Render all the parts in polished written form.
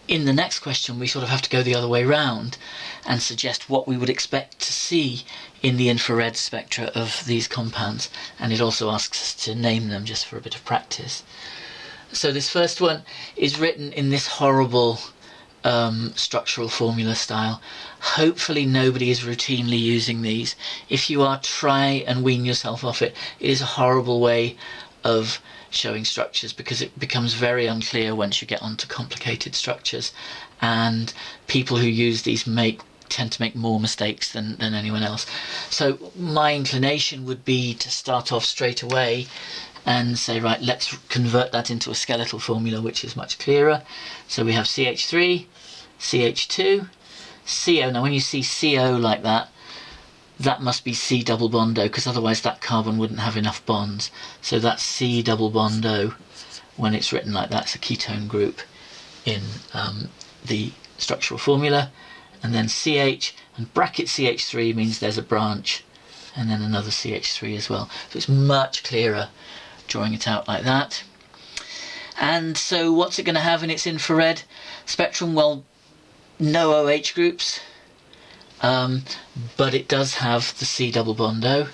in the next question we sort of have to go the other way round and suggest what we would expect to see in the infrared spectra of these compounds, and it also asks us to name them just for a bit of practice. So this first one is written in this horrible structural formula style. Hopefully nobody is routinely using these. If you are, try and wean yourself off it. It is a horrible way of showing structures because it becomes very unclear once you get onto complicated structures, and people who use these tend to make more mistakes than anyone else. So my inclination would be to start off straight away and say, right, let's convert that into a skeletal formula which is much clearer. So we have CH3, CH2, CO. Now when you see CO like that, that must be C double bond O, because otherwise that carbon wouldn't have enough bonds. So that's C double bond O when it's written like that. It's a ketone group in the structural formula. And then CH and bracket CH3 means there's a branch, and then another CH3 as well. So it's much clearer drawing it out like that. And so what's it going to have in its infrared spectrum? Well, no OH groups, but it does have the C double bond O,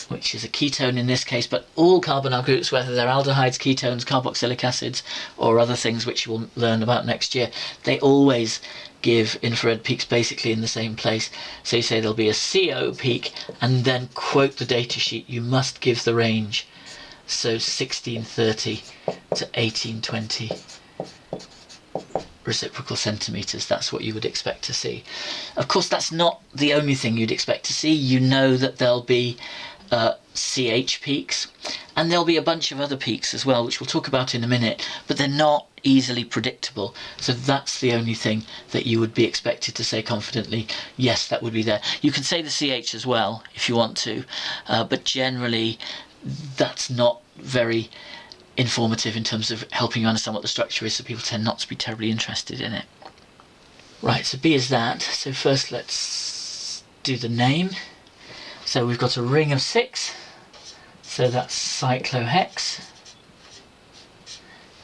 which is a ketone in this case, but all carbonyl groups, whether they're aldehydes, ketones, carboxylic acids, or other things which you will learn about next year, they always give infrared peaks basically in the same place. So you say there'll be a CO peak, and then quote the data sheet. You must give the range. So 1630 to 1820 reciprocal centimetres, that's what you would expect to see. Of course, that's not the only thing you'd expect to see. You know that there'll be CH peaks, and there'll be a bunch of other peaks as well, which we'll talk about in a minute, but they're not easily predictable. So that's the only thing that you would be expected to say confidently, yes, that would be there. You can say the CH as well if you want to, but generally that's not very informative in terms of helping you understand what the structure is, so people tend not to be terribly interested in it. Right, so B is that. So first let's do the name. So we've got a ring of 6, so that's cyclohex.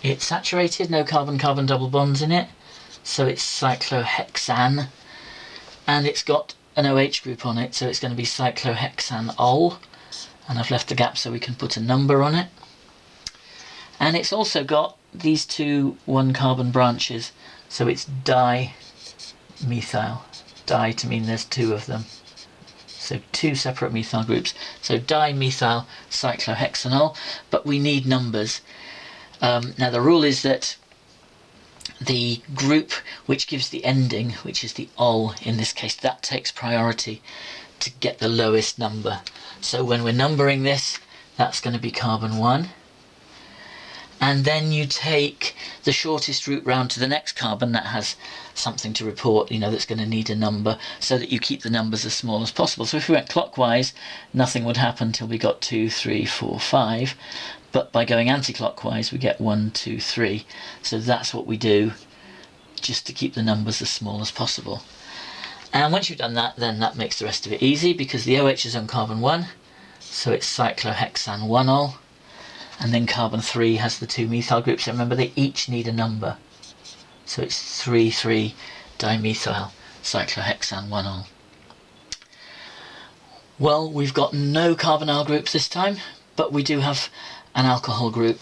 It's saturated, no carbon-carbon double bonds in it, so it's cyclohexane, and it's got an OH group on it, so it's going to be cyclohexanol, and I've left a gap so we can put a number on it. And it's also got these two 1-carbon branches, so it's dimethyl. Di to mean there's 2 of them. So 2 separate methyl groups. So dimethyl cyclohexanol, but we need numbers. Now the rule is that the group which gives the ending, which is the ol in this case, that takes priority to get the lowest number. So when we're numbering this, that's going to be carbon 1. And then you take the shortest route round to the next carbon that has something to report, you know, that's going to need a number, so that you keep the numbers as small as possible. So if we went clockwise, nothing would happen till we got 2, 3, 4, 5. But by going anti-clockwise, we get 1, 2, 3. So that's what we do, just to keep the numbers as small as possible. And once you've done that, then that makes the rest of it easy, because the OH is on carbon 1, so it's cyclohexane 1ol. And then carbon 3 has the 2 methyl groups. So remember, they each need a number. So it's 3,3-dimethyl cyclohexane 1ol. Well, we've got no carbonyl groups this time, but we do have an alcohol group.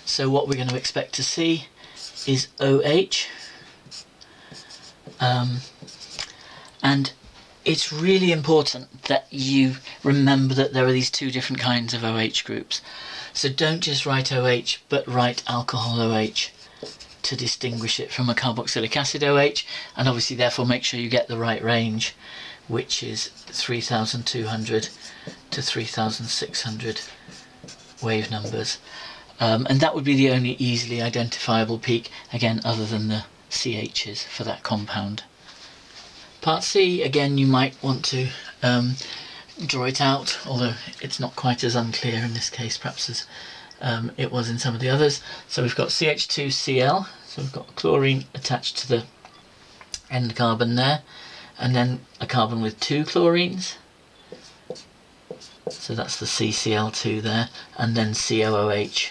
So what we're going to expect to see is OH. And it's really important that you remember that there are these 2 different kinds of OH groups. So don't just write OH, but write alcohol OH to distinguish it from a carboxylic acid OH, and obviously therefore make sure you get the right range, which is 3,200 to 3,600 wave numbers. And that would be the only easily identifiable peak, again, other than the CHs for that compound. Part C, again, you might want to draw it out, although it's not quite as unclear in this case perhaps as it was in some of the others. So we've got CH2Cl, so we've got chlorine attached to the end carbon there, and then a carbon with 2 chlorines, so that's the CCl2 there, and then COOH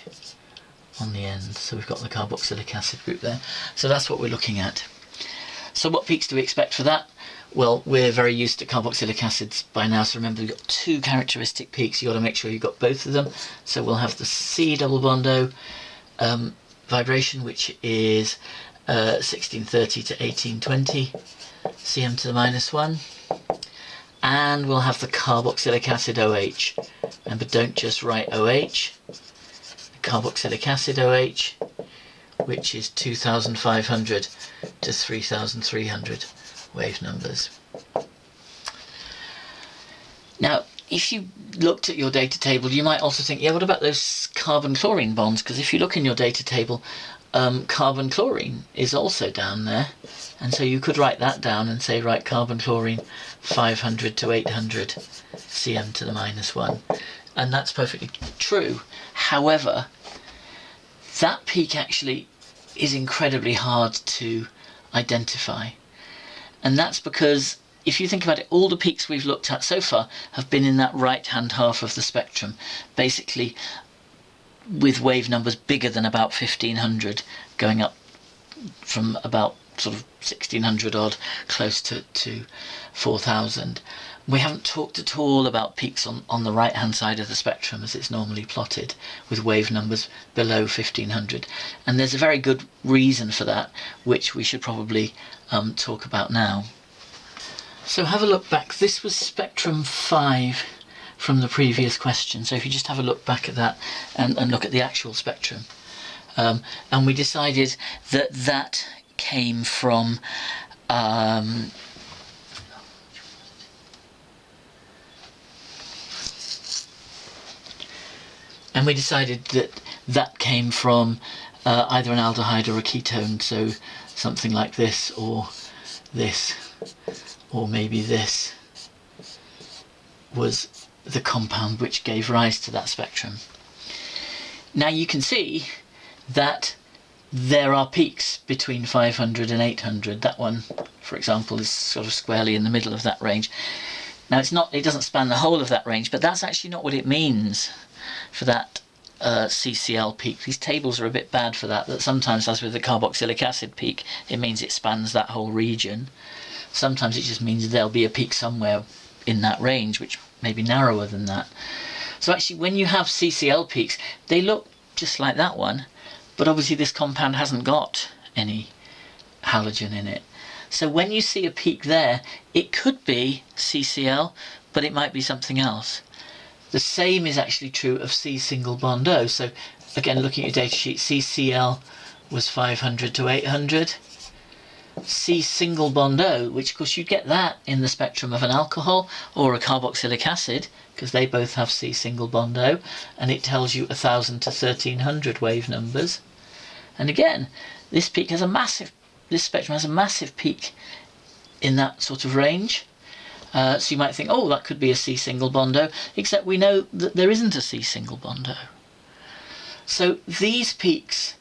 on the end. So we've got the carboxylic acid group there. So that's what we're looking at. So what peaks do we expect for that? Well, we're very used to carboxylic acids by now, so remember we've got two characteristic peaks. You've got to make sure you've got both of them. So we'll have the C double bond O vibration, which is 1630 to 1820 cm to the minus 1. And we'll have the carboxylic acid OH. Remember, don't just write OH. The carboxylic acid OH, which is 2500 to 3300 wave numbers. Now, if you looked at your data table, you might also think, yeah, what about those carbon-chlorine bonds? Because if you look in your data table, carbon-chlorine is also down there. And so you could write that down and say, right, carbon-chlorine 500 to 800 cm to the minus 1. And that's perfectly true. However, that peak actually is incredibly hard to identify. And that's because if you think about it, all the peaks we've looked at so far have been in that right-hand half of the spectrum, basically with wave numbers bigger than about 1500, going up from about sort of 1600 odd, close to 4000. We haven't talked at all about peaks on the right-hand side of the spectrum as it's normally plotted, with wave numbers below 1500. And there's a very good reason for that, which we should probably talk about now. So have a look back. This was spectrum 5 from the previous question. So if you just have a look back at that and look at the actual spectrum. And we decided that that came from either an aldehyde or a ketone, so something like this, or maybe this was the compound which gave rise to that spectrum. Now you can see that there are peaks between 500 and 800. That one, for example, is sort of squarely in the middle of that range. Now it doesn't span the whole of that range, but that's actually not what it means for that CCl peak. These tables are a bit bad for that sometimes, as with the carboxylic acid peak, it means it spans that whole region. Sometimes it just means there'll be a peak somewhere in that range which may be narrower than that. So actually when you have CCl peaks, they look just like that one, but obviously this compound hasn't got any halogen in it. So when you see a peak there, it could be CCl, but it might be something else. The same is actually true of C single bond O. So again, looking at your data sheet, CCl was 500 to 800. C single bond O, which of course you get that in the spectrum of an alcohol or a carboxylic acid, because they both have C single bond O, and it tells you 1000 to 1300 wave numbers. And again, this spectrum has a massive peak in that sort of range. So you might think, oh, that could be a C single bond O, except we know that there isn't a C single bond O. So these peaks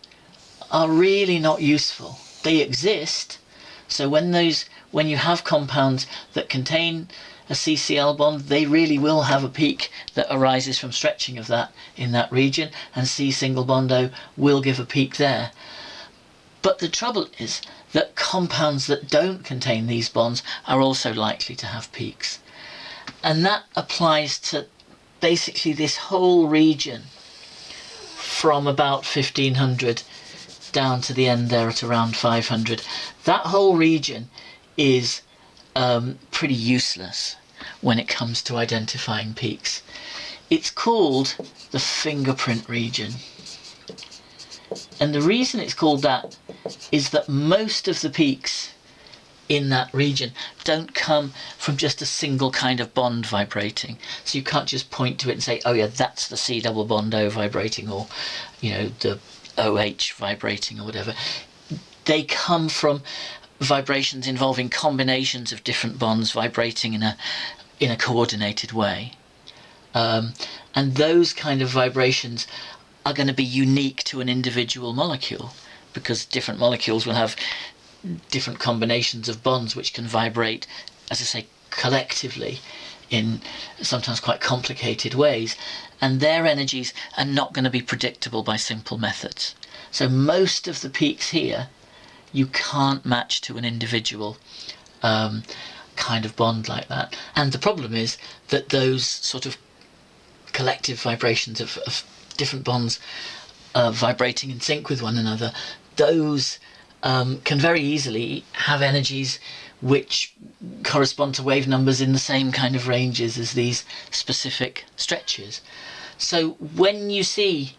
are really not useful. They exist. So when you have compounds that contain a CCl bond, they really will have a peak that arises from stretching of that in that region, and C single bond O will give a peak there. But the trouble is that compounds that don't contain these bonds are also likely to have peaks. And that applies to basically this whole region from about 1500 down to the end there at around 500. That whole region is pretty useless when it comes to identifying peaks. It's called the fingerprint region. And the reason it's called that is that most of the peaks in that region don't come from just a single kind of bond vibrating. So you can't just point to it and say, oh yeah, that's the C double bond O vibrating, or the OH vibrating or whatever. They come from vibrations involving combinations of different bonds vibrating in a coordinated way. And those kind of vibrations are going to be unique to an individual molecule, because different molecules will have different combinations of bonds which can vibrate, as I say, collectively in sometimes quite complicated ways, and their energies are not going to be predictable by simple methods. So most of the peaks here you can't match to an individual kind of bond like that. And the problem is that those sort of collective vibrations of different bonds vibrating in sync with one another, those can very easily have energies which correspond to wave numbers in the same kind of ranges as these specific stretches. So when you see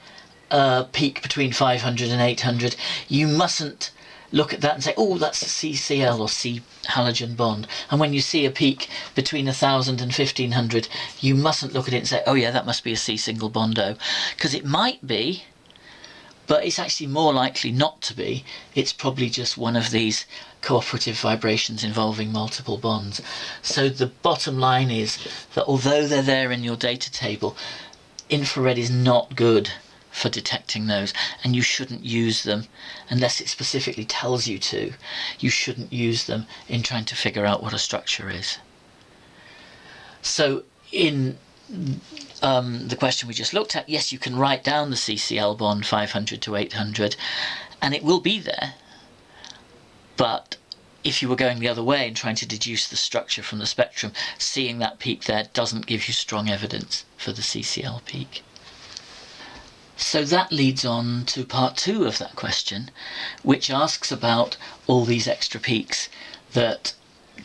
a peak between 500 and 800, you mustn't look at that and say, oh, that's a CCl or C halogen bond. And when you see a peak between 1000 and 1500, you mustn't look at it and say, oh yeah, that must be a C single bond O, because it might be, but it's actually more likely not to be. It's probably just one of these cooperative vibrations involving multiple bonds. So the bottom line is that although they're there in your data table, infrared is not good for detecting those, and you shouldn't use them unless it specifically tells you to. You shouldn't use them in trying to figure out what a structure is. So in the question we just looked at, yes, you can write down the CCl bond 500 to 800 and it will be there, but if you were going the other way and trying to deduce the structure from the spectrum, seeing that peak there doesn't give you strong evidence for the CCl peak. So that leads on to part 2 of that question, which asks about all these extra peaks that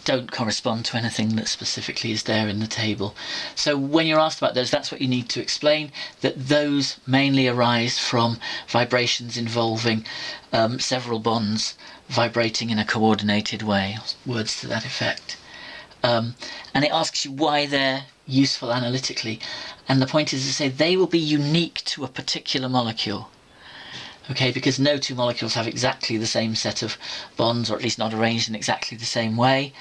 don't correspond to anything that specifically is there in the table. So when you're asked about those, that's what you need to explain, that those mainly arise from vibrations involving several bonds vibrating in a coordinated way, words to that effect. And it asks you why they're useful analytically, and the point is to say they will be unique to a particular molecule. Okay, because no two molecules have exactly the same set of bonds, or at least not arranged in exactly the same way,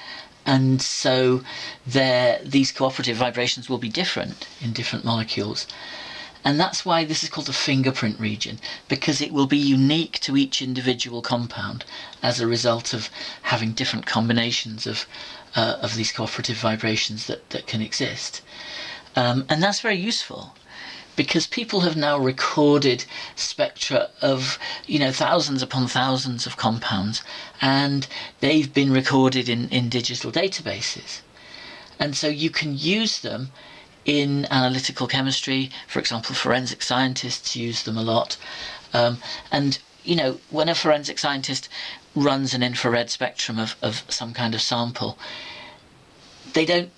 and so these cooperative vibrations will be different in different molecules. And that's why this is called the fingerprint region, because it will be unique to each individual compound as a result of having different combinations of these cooperative vibrations that can exist. And that's very useful, because people have now recorded spectra of, thousands upon thousands of compounds, and they've been recorded in digital databases. And so you can use them in analytical chemistry. For example, forensic scientists use them a lot. And when a forensic scientist runs an infrared spectrum of some kind of sample, they don't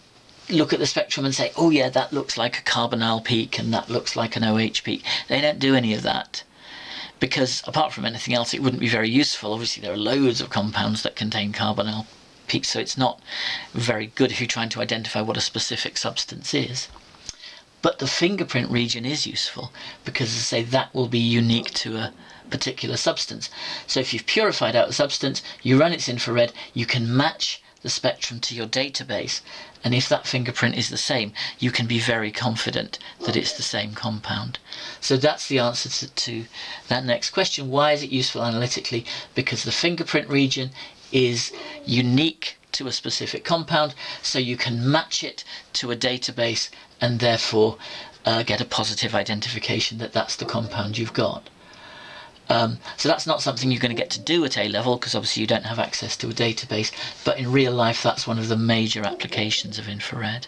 look at the spectrum and say, oh yeah, that looks like a carbonyl peak and that looks like an OH peak. They don't do any of that, because apart from anything else, it wouldn't be very useful. Obviously, there are loads of compounds that contain carbonyl peaks, so it's not very good if you're trying to identify what a specific substance is. But the fingerprint region is useful, because, as I say, that will be unique to a particular substance. So if you've purified out a substance, you run its infrared, you can match the spectrum to your database, and if that fingerprint is the same, you can be very confident that it's the same compound. So that's the answer to that next question. Why is it useful analytically? Because the fingerprint region is unique to a specific compound, so you can match it to a database and therefore get a positive identification that that's the compound you've got. So that's not something you're going to get to do at A-level, because obviously you don't have access to a database, but in real life that's one of the major applications of infrared.